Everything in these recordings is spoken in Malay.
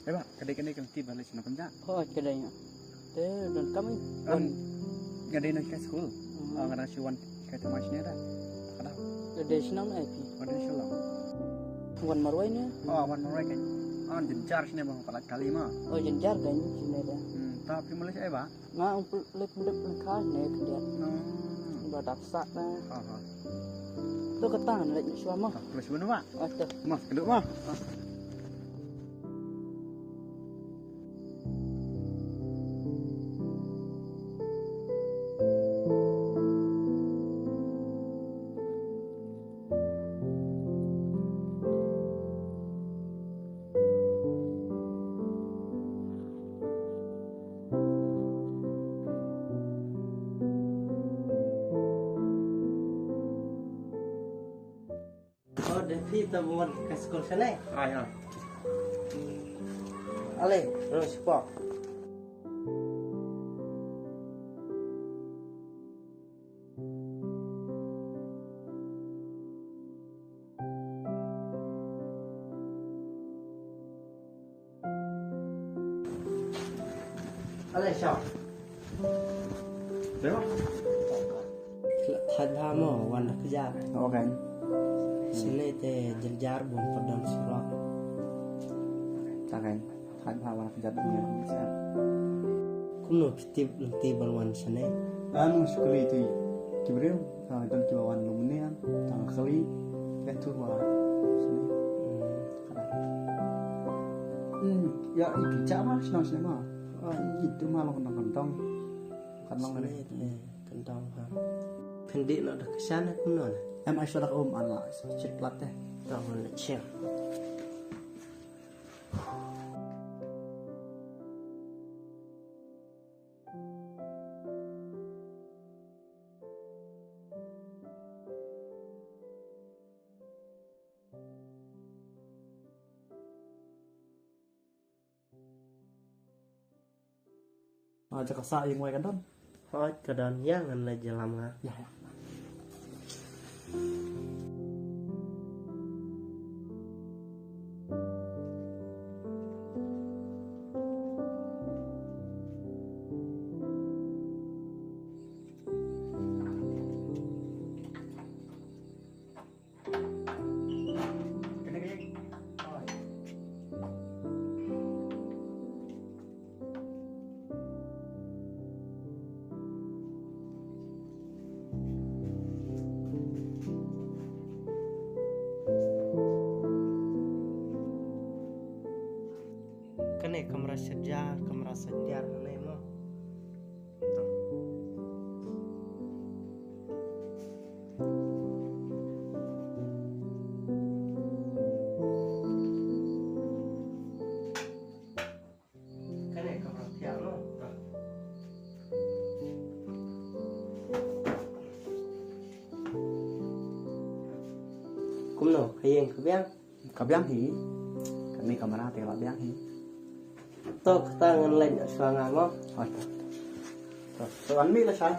Pak, kadang-kadang kan tiba lagi nak kerja. Oh, kedainya. Dan kami Gadai nak ke sekolah. Ngarang siwan ke temasnya dah. Kadang. kedai senang api. Ada insyaallah. Wan marwainya. Oh, wan orang kan. Jencar sini bang, pada kali mah. Oh, jenjar kan sini dah. Tapi mulai saya Pak. Nga lep lekas nih kemudian. Udah daksa dah. Tu ketangan lagi suama. Plus benar Pak. Oh, tu. Mas, keduk mah. Oh, Devi temuan ke sekolah sana. Ya. Ale, terus pak. Ale, siapa? Đấy Pak. Thật tha mòวันkerja. Oh kan. Sini teh jenjar bom pedang surat. Kan. Kan hawa kerja dunia bisa. Kuno piti balwan sini. Sekali itu. Kibrio, dan kibawan lumnian, tanggal kali, itu wah. Sini. Ya itu cama senang mah. Itu malah kentang-kentang. Kentang Sini teh kentang ha. Pendik nak dah kesana kuno. Asyara anak ceklat teh. Tahun leceh. Cakap sa yang wae kan don. Oh, kedan yang ngan la jalam ha. Ya. Kene kamera sejar kene mo. Kene kamera tiap mo. Kumno kayeng kebiang. Kabiang hi. Kami kamera teh kabiang hi. Tok tangan lain selanga mo. Soan mi lah say.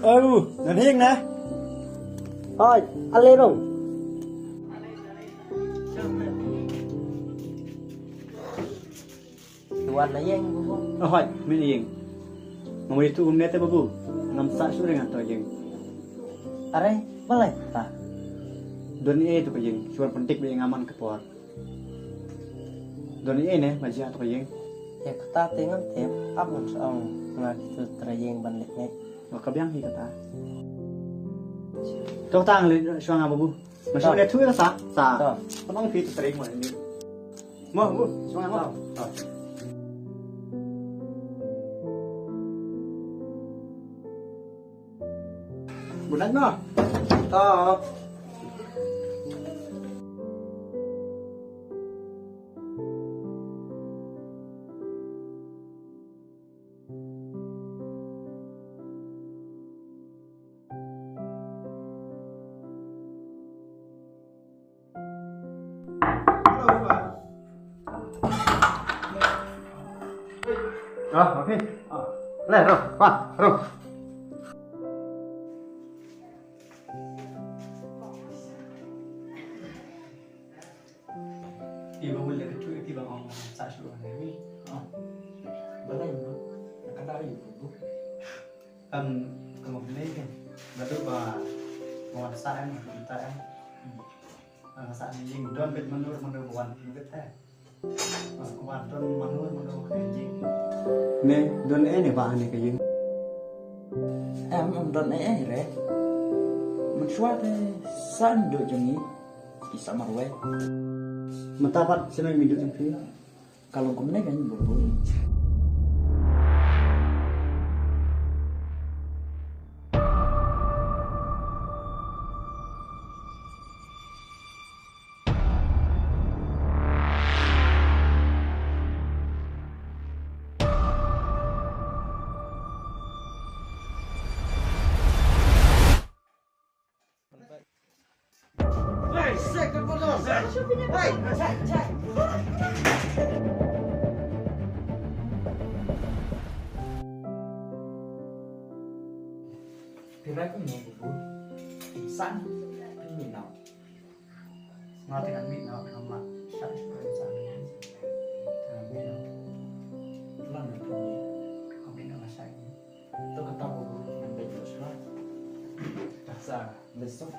นั่นเองนะ Thôi, ăn lên không? Đồ ăn lấy anh bố. Ahoy, min ing. Ngomong itu umnete babu. Ngam sa sure ngan to jeng. Are, malay ta. Don e to jeng, suar pentik be ngaman ke por. Don e ne maja to jeng. Ya kata tengan tep ap ngam saong ngak itu terjeng ban lek nek. Wa kabyang hi kata. To tang le suang babu. Masuk le thu ka sa. Rồi. Tong phi to tring mo ni. Mo bu, suang mo. Bulan no. To. Oke. Le, ro, pa, ro. Ibu boleh kecil tiba ngomong sa suruh ni. Balay no. Nakadari bố. Kamu beli kan? Betul ba? Mau sa em, kita em. Sa ni jing don bet manur buan bet teh. Kuat don manur jing. Ne, don ni ba ni ke jing? Em ông đồn ấy rồi. Mình xóa thì san được cho nghĩ. Bisa marwe. Matapat senang hidup yang free. Kalau kau menaik kan boleh. Kira ko niya bố. San ini nào. Ngati kan mi na ngamat. Sa sa ni. Dengan mi na. Lan na to ni. Kami na sa ni. To kata bố nang baik terus lah. Daksa besok.